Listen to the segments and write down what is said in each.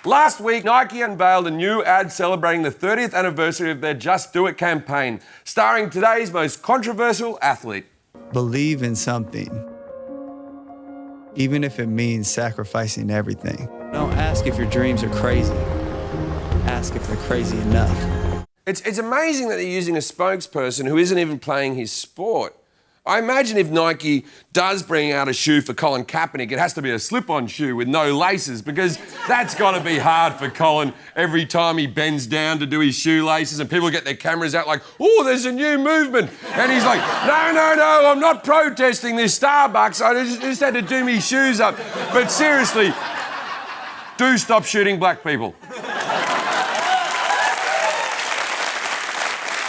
Last week, Nike unveiled a new ad celebrating the 30th anniversary of their Just Do It campaign, starring today's most controversial athlete. Believe in something, even if it means sacrificing everything. Don't ask if your dreams are crazy. Ask if they're crazy enough. It's amazing that they're using a spokesperson who isn't even playing his sport. I imagine if Nike does bring out a shoe for Colin Kaepernick, it has to be a slip-on shoe with no laces, because that's got to be hard for Colin every time he bends down to do his shoelaces and people get their cameras out like, oh, there's a new movement. And he's like, no, I'm not protesting this Starbucks. I just had to do me shoes up. But seriously, do stop shooting black people.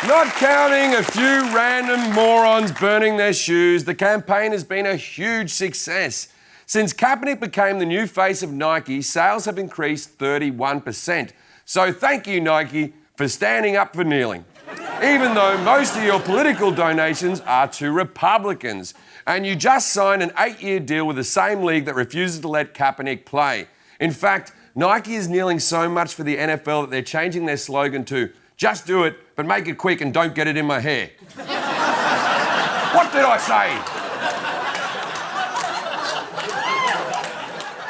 Not counting a few random morons burning their shoes, the campaign has been a huge success. Since Kaepernick became the new face of Nike, sales have increased 31%. So thank you, Nike, for standing up for kneeling. Even though most of your political donations are to Republicans. And you just signed an 8-year deal with the same league that refuses to let Kaepernick play. In fact, Nike is kneeling so much for the NFL that they're changing their slogan to "Just do it, but make it quick and don't get it in my hair." What did I say?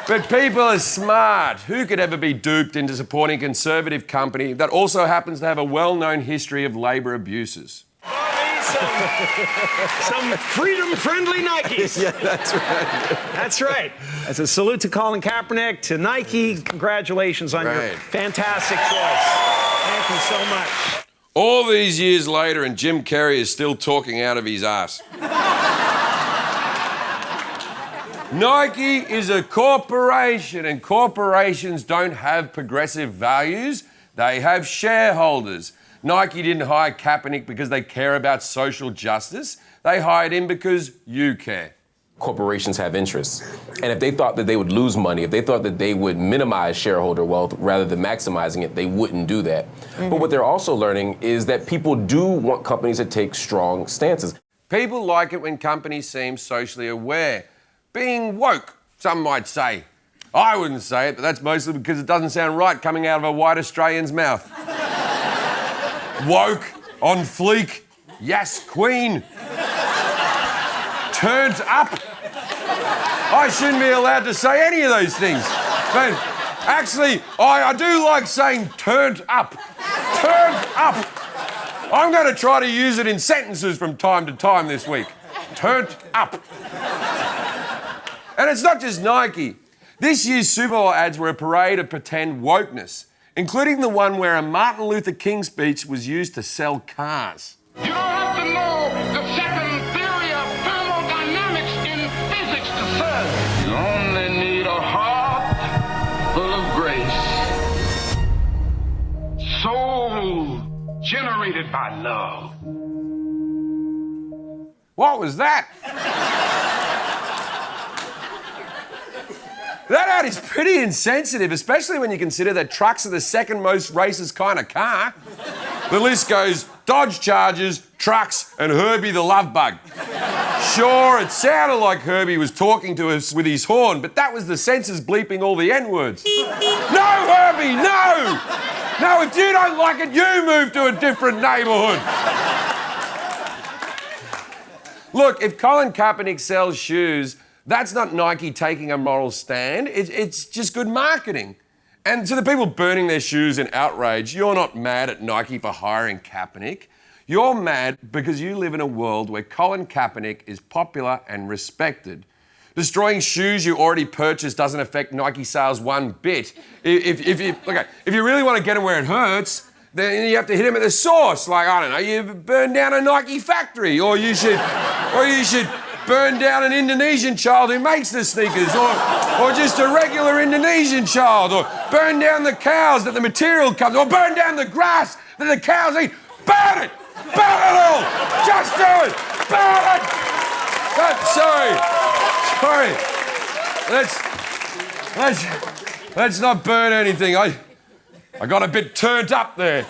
But people are smart. Who could ever be duped into supporting a conservative company that also happens to have a well-known history of labour abuses? Some freedom-friendly Nikes. Yeah, that's right. That's right. As a salute to Colin Kaepernick, to Nike, congratulations on your fantastic choice. Thank you so much. All these years later, and Jim Carrey is still talking out of his ass. Nike is a corporation, and corporations don't have progressive values. They have shareholders. Nike didn't hire Kaepernick because they care about social justice. They hired him because you care. Corporations have interests. And if they thought that they would lose money, if they thought that they would minimize shareholder wealth rather than maximizing it, they wouldn't do that. But what they're also learning is that people do want companies to take strong stances. People like it when companies seem socially aware. Being woke, some might say. I wouldn't say it, but that's mostly because it doesn't sound right coming out of a white Australian's mouth. Woke, on fleek, yes, queen. Turned up. I shouldn't be allowed to say any of those things. But actually, I do like saying turned up. Turned up. I'm going to try to use it in sentences from time to time this week. Turned up. And it's not just Nike. This year's Super Bowl ads were a parade of pretend wokeness, including the one where a Martin Luther King speech was used to sell cars. You don't have to know the second theory of thermodynamics in physics to serve. You only need a heart full of grace. Soul generated by love. What was that? That ad is pretty insensitive, especially when you consider that trucks are the second most racist kind of car. The list goes Dodge Chargers, trucks, and Herbie the Love Bug. Sure, it sounded like Herbie was talking to us with his horn, but that was the censors bleeping all the N-words. No, Herbie, no! No, if you don't like it, you move to a different neighbourhood. Look, if Colin Kaepernick sells shoes, that's not Nike taking a moral stand. It's just good marketing. And to the people burning their shoes in outrage, you're not mad at Nike for hiring Kaepernick. You're mad because you live in a world where Colin Kaepernick is popular and respected. Destroying shoes you already purchased doesn't affect Nike sales one bit. If you really want to get them where it hurts, then you have to hit them at the source. Like, I don't know, you burn down a Nike factory, or you should burn down an Indonesian child who makes the sneakers, or just a regular Indonesian child, or burn down the cows that the material comes, or burn down the grass that the cows eat. Burn it! Burn it all! Just do it! Burn it! Sorry. Let's not burn anything. I got a bit turned up there.